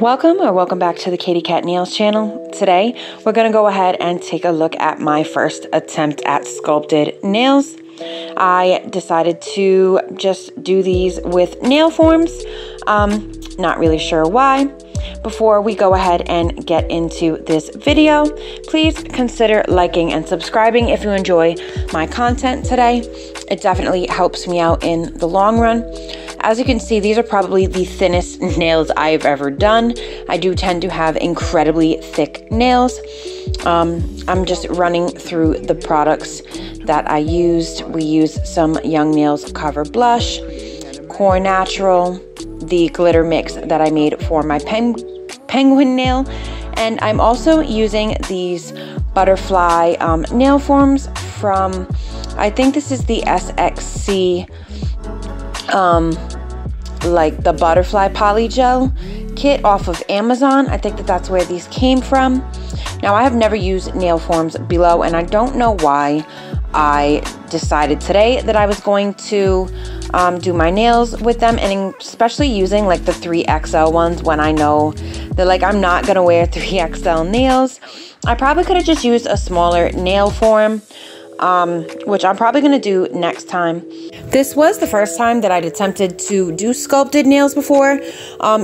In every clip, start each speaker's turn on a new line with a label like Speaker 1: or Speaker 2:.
Speaker 1: Welcome back to the KatieCatNails channel. Today, we're going to go ahead and take a look at my first attempt at sculpted nails. I decided to just do these with nail forms. Not really sure why. Before we go ahead and get into this video, please consider liking and subscribing if you enjoy my content today. It definitely helps me out in the long run. As you can see, these are probably the thinnest nails I've ever done. I do tend to have incredibly thick nails. I'm just running through the products that I used. We used some Young Nails Cover Blush, Core Natural, the glitter mix that I made for my penguin nail, and I'm also using these butterfly nail forms from, I think this is the SXC like the butterfly poly gel kit off of Amazon. I think that's where these came from. Now, I have never used nail forms below, and I don't know why I decided today that I was going to do my nails with them, and especially using like the 3XL ones when I know that like I'm not gonna wear 3XL nails. I probably could have just used a smaller nail form, which I'm probably gonna do next time. This was the first time that I'd attempted to do sculpted nails before,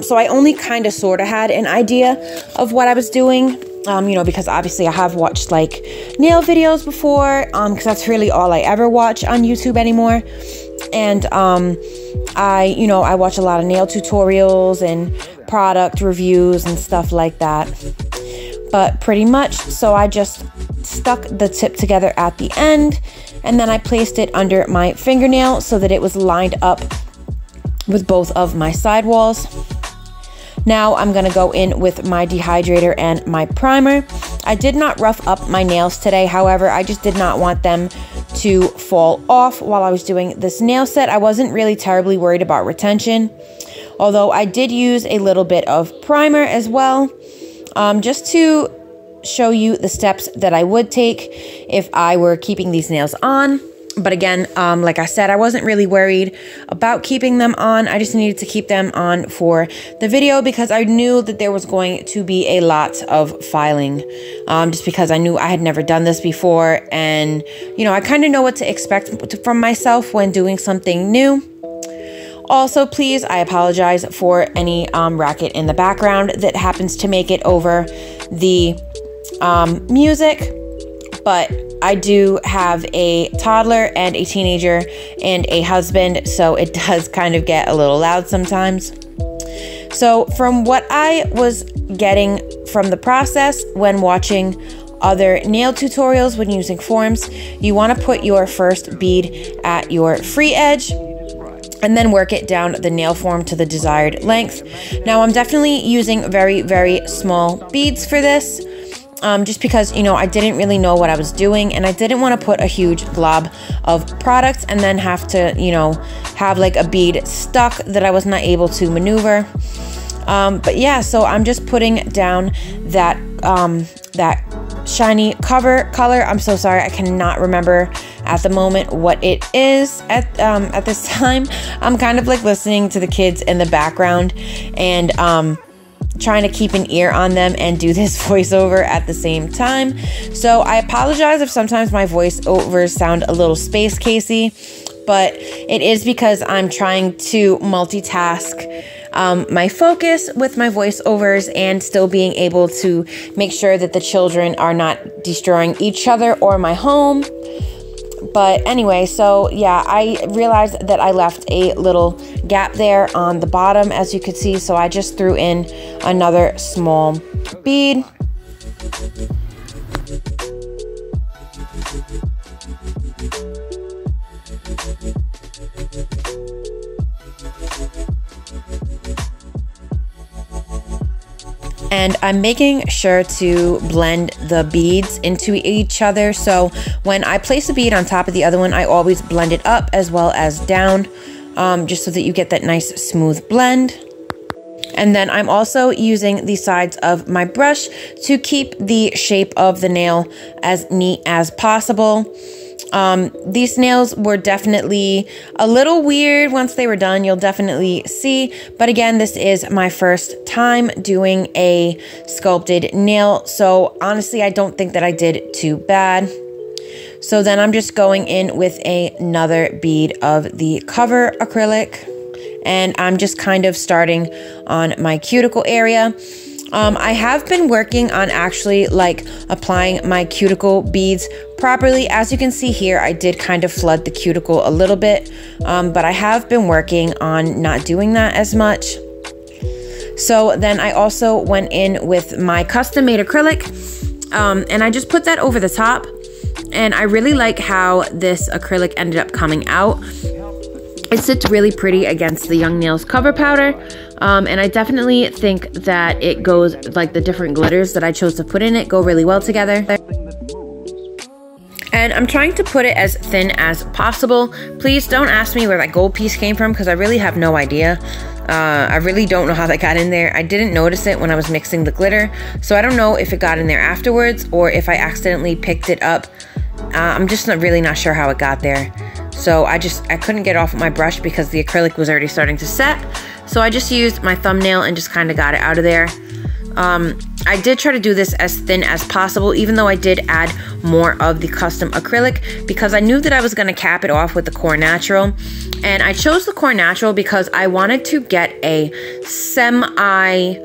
Speaker 1: so I only kind of sort of had an idea of what I was doing, you know, because obviously I have watched like nail videos before, because that's really all I ever watch on YouTube anymore. And I watch a lot of nail tutorials and product reviews and stuff like that. But pretty much, so I just stuck the tip together at the end, and then I placed it under my fingernail so that it was lined up with both of my side walls. Now I'm gonna go in with my dehydrator and my primer. I did not rough up my nails today, however, I just did not want them to fall off while I was doing this nail set. I wasn't really terribly worried about retention, although I did use a little bit of primer as well, just to show you the steps that I would take if I were keeping these nails on. But again, like I said, I wasn't really worried about keeping them on. I just needed to keep them on for the video because I knew that there was going to be a lot of filing, just because I knew I had never done this before. And, you know, I kind of know what to expect from myself when doing something new. Also, please, I apologize for any racket in the background that happens to make it over the music, but I do have a toddler and a teenager and a husband, so it does kind of get a little loud sometimes. So from what I was getting from the process when watching other nail tutorials when using forms, you want to put your first bead at your free edge and then work it down the nail form to the desired length. Now, I'm definitely using very, very small beads for this. Just because, you know, I didn't really know what I was doing, and I didn't want to put a huge glob of product and then have to, you know, have like a bead stuck that I was not able to maneuver. But yeah, so I'm just putting down that that shiny cover color. I'm so sorry, I cannot remember at the moment what it is at this time. I'm kind of like listening to the kids in the background and trying to keep an ear on them and do this voiceover at the same time. So I apologize if sometimes my voiceovers sound a little space casey, but it is because I'm trying to multitask my focus with my voiceovers and still being able to make sure that the children are not destroying each other or my home. But anyway, so yeah, I realized that I left a little gap there on the bottom, as you could see, so I just threw in another small bead. And I'm making sure to blend the beads into each other. So when I place a bead on top of the other one, I always blend it up as well as down, just so that you get that nice smooth blend. And then I'm also using the sides of my brush to keep the shape of the nail as neat as possible. These nails were definitely a little weird once they were done. You'll definitely see. But again, this is my first time doing a sculpted nail. So honestly, I don't think that I did too bad. So then I'm just going in with another bead of the cover acrylic. And I'm just kind of starting on my cuticle area. I have been working on actually like applying my cuticle beads properly. As you can see here, I did kind of flood the cuticle a little bit, but I have been working on not doing that as much. So then I also went in with my custom made acrylic, and I just put that over the top. And I really like how this acrylic ended up coming out. It sits really pretty against the Young Nails cover powder. And I definitely think that it goes, like the different glitters that I chose to put in it go really well together. And I'm trying to put it as thin as possible. Please don't ask me where that gold piece came from because I really have no idea. I really don't know how that got in there. I didn't notice it when I was mixing the glitter. So I don't know if it got in there afterwards or if I accidentally picked it up. I'm just really not sure how it got there. So I couldn't get it off with my brush because the acrylic was already starting to set. So I just used my thumbnail and just kind of got it out of there. I did try to do this as thin as possible, even though I did add more of the custom acrylic because I knew that I was going to cap it off with the Core Natural. And I chose the Core Natural because I wanted to get a semi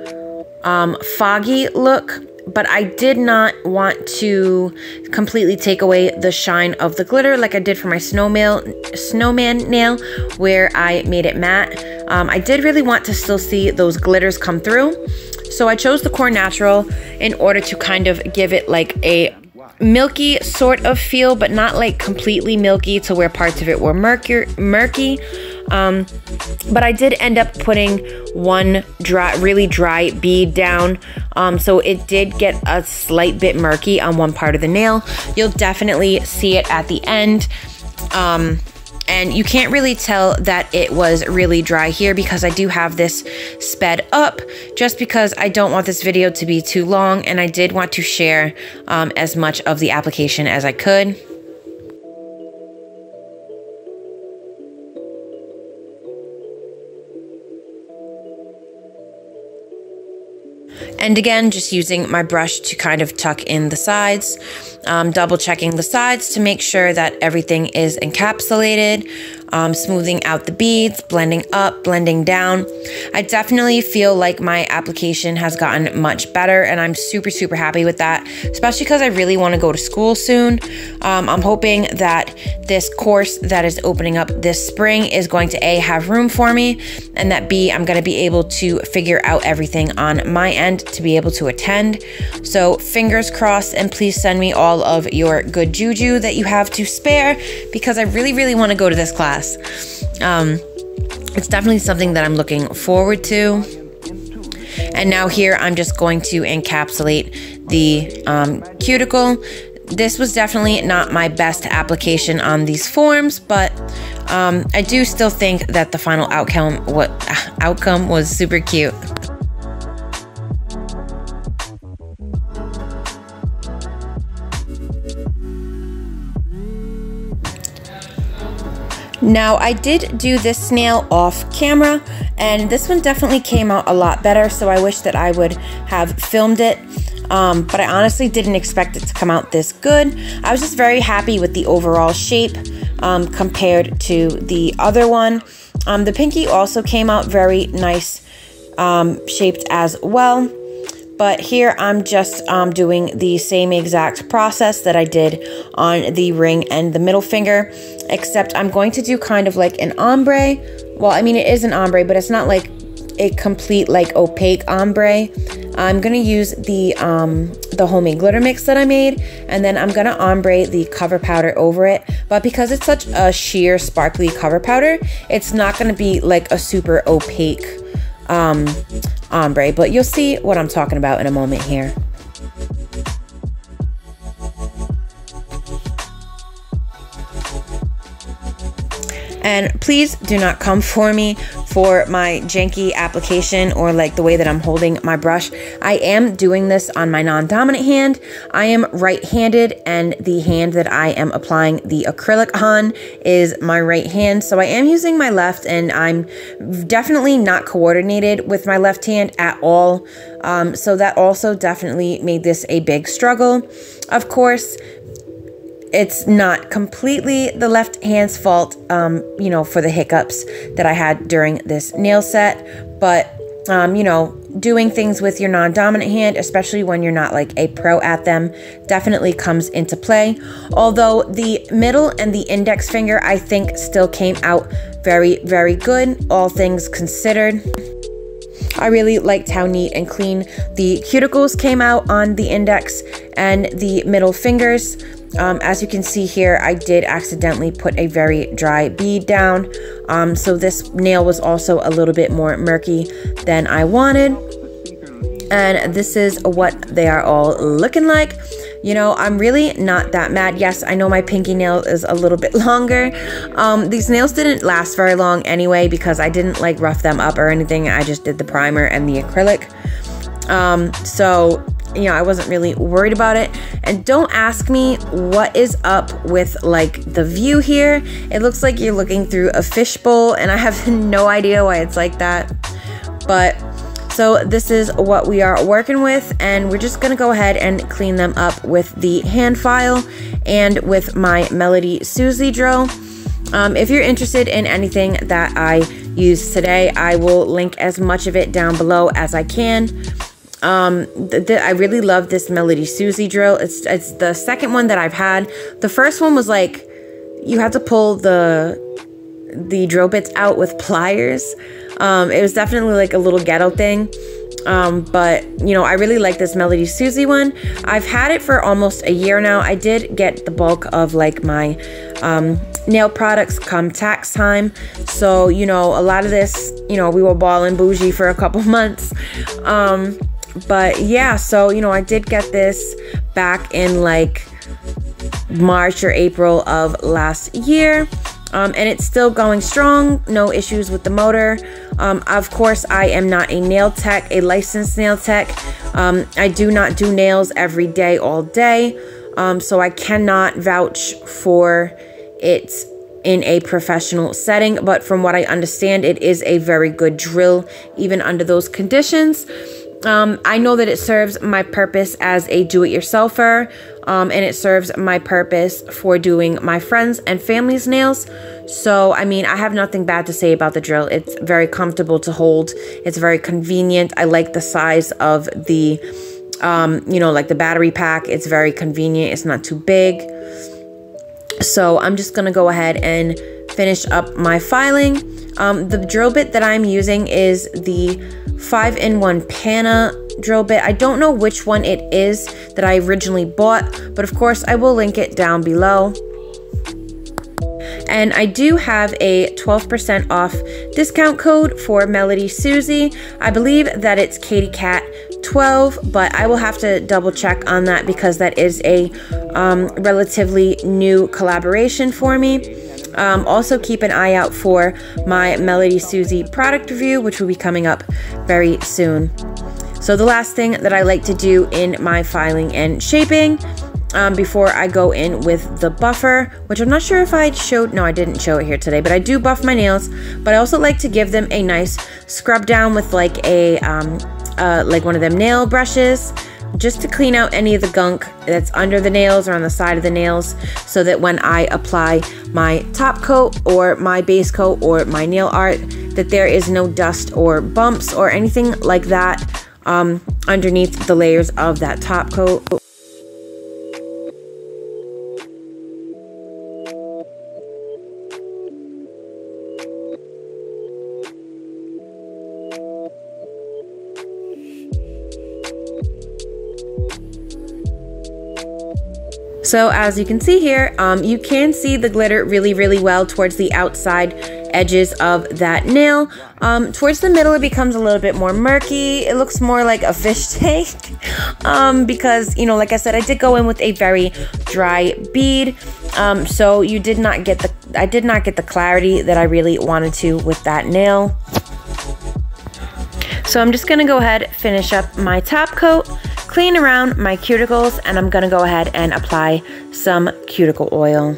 Speaker 1: foggy look, but I did not want to completely take away the shine of the glitter like I did for my Snowman Nail where I made it matte. I did really want to still see those glitters come through. So I chose the Core Natural in order to kind of give it like a milky sort of feel, but not like completely milky to where parts of it were murky. But I did end up putting one really dry bead down, so it did get a slight bit murky on one part of the nail. You'll definitely see it at the end. And you can't really tell that it was really dry here because I do have this sped up just because I don't want this video to be too long and I did want to share as much of the application as I could. And again, just using my brush to kind of tuck in the sides, double checking the sides to make sure that everything is encapsulated, smoothing out the beads, blending up, blending down. I definitely feel like my application has gotten much better and I'm super, super happy with that, especially because I really want to go to school soon. I'm hoping that this course that is opening up this spring is going to A, have room for me, and that B, I'm going to be able to figure out everything on my end to be able to attend. So fingers crossed, and please send me all of your good juju that you have to spare because I really, really want to go to this class. It's definitely something that I'm looking forward to. And now here I'm just going to encapsulate the cuticle. This was definitely not my best application on these forms, but I do still think that the final outcome was super cute. Now, I did do this nail off camera, and this one definitely came out a lot better, so I wish that I would have filmed it, but I honestly didn't expect it to come out this good. I was just very happy with the overall shape compared to the other one. The pinky also came out very nice shaped as well. But here I'm just doing the same exact process that I did on the ring and the middle finger, except I'm going to do kind of like an ombre. Well, I mean, it is an ombre, but it's not like a complete like opaque ombre. I'm gonna use the homemade glitter mix that I made, and then I'm gonna ombre the cover powder over it. But because it's such a sheer sparkly cover powder, it's not gonna be like a super opaque ombre, but you'll see what I'm talking about in a moment here. And please do not come for me for my janky application, or like the way that I'm holding my brush. I am doing this on my non-dominant hand. I am right-handed, and the hand that I am applying the acrylic on is my right hand. So I am using my left, and I'm definitely not coordinated with my left hand at all. So that also definitely made this a big struggle. Of course, it's not completely the left hand's fault, you know, for the hiccups that I had during this nail set. But, you know, doing things with your non-dominant hand, especially when you're not like a pro at them, definitely comes into play. Although the middle and the index finger, I think, still came out very, very good, all things considered. I really liked how neat and clean the cuticles came out on the index and the middle fingers. As you can see here, I did accidentally put a very dry bead down. So this nail was also a little bit more murky than I wanted. And this is what they are all looking like. You know, I'm really not that mad. Yes, I know my pinky nail is a little bit longer. These nails didn't last very long anyway, because I didn't like rough them up or anything. I just did the primer and the acrylic. So, you know, I wasn't really worried about it. And don't ask me what is up with like the view here. It looks like you're looking through a fishbowl, and I have no idea why it's like that. But so this is what we are working with, and we're just gonna go ahead and clean them up with the hand file and with my Melody SUSIE drill. If you're interested in anything that I used today, I will link as much of it down below as I can. I really love this Melody SUSIE drill. It's the second one that I've had. The first one was like, you had to pull the drill bits out with pliers. It was definitely like a little ghetto thing. But you know, I really like this Melody SUSIE one. I've had it for almost a year now. I did get the bulk of like my nail products come tax time. So, you know, a lot of this, you know, we were balling bougie for a couple months. But yeah, so, you know, I did get this back in like March or April of last year. And it's still going strong, no issues with the motor. Of course, I am not a nail tech, a licensed nail tech. I do not do nails every day, all day. So I cannot vouch for it in a professional setting. But from what I understand, it is a very good drill, even under those conditions. I know that it serves my purpose as a do-it-yourselfer, and it serves my purpose for doing my friends and family's nails. So, I mean, I have nothing bad to say about the drill. It's very comfortable to hold. It's very convenient. I like the size of the, you know, like the battery pack. It's very convenient. It's not too big. So I'm just going to go ahead and finish up my filing. The drill bit that I'm using is the 5-in-1 Pana drill bit. I don't know which one it is that I originally bought, but of course I will link it down below. And I do have a 12% off discount code for Melody SUSIE. I believe that it's KatieCat12, but I will have to double check on that because that is a relatively new collaboration for me. Also keep an eye out for my Melody SUSIE product review, which will be coming up very soon. So the last thing that I like to do in my filing and shaping before I go in with the buffer, which I'm not sure if I showed, no, I didn't show it here today, but I do buff my nails, but I also like to give them a nice scrub down with like a, like one of them nail brushes, just to clean out any of the gunk that's under the nails or on the side of the nails, so that when I apply my top coat or my base coat or my nail art, that there is no dust or bumps or anything like that underneath the layers of that top coat. So as you can see here, you can see the glitter really, really well towards the outside edges of that nail. Towards the middle, it becomes a little bit more murky. It looks more like a fish tank because, you know, like I said, I did go in with a very dry bead. So you did not get the, I did not get the clarity that I really wanted to with that nail. So I'm just gonna go ahead, finish up my top coat, clean around my cuticles, and I'm gonna go ahead and apply some cuticle oil.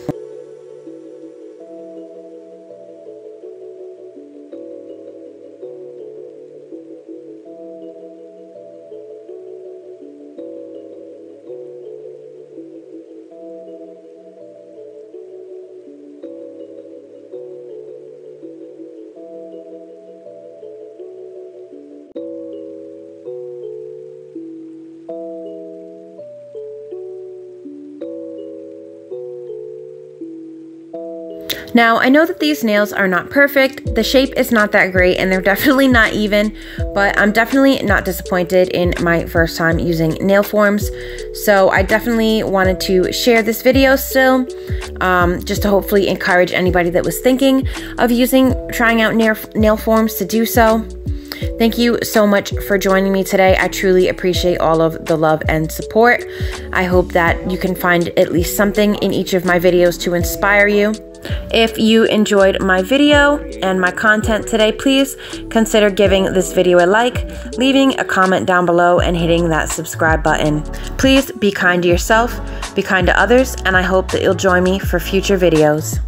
Speaker 1: Now, I know that these nails are not perfect, the shape is not that great, and they're definitely not even, but I'm definitely not disappointed in my first time using nail forms. So I definitely wanted to share this video still, just to hopefully encourage anybody that was thinking of trying out nail forms to do so. Thank you so much for joining me today. I truly appreciate all of the love and support. I hope that you can find at least something in each of my videos to inspire you. If you enjoyed my video and my content today, please consider giving this video a like, leaving a comment down below, and hitting that subscribe button. Please be kind to yourself, be kind to others, and I hope that you'll join me for future videos.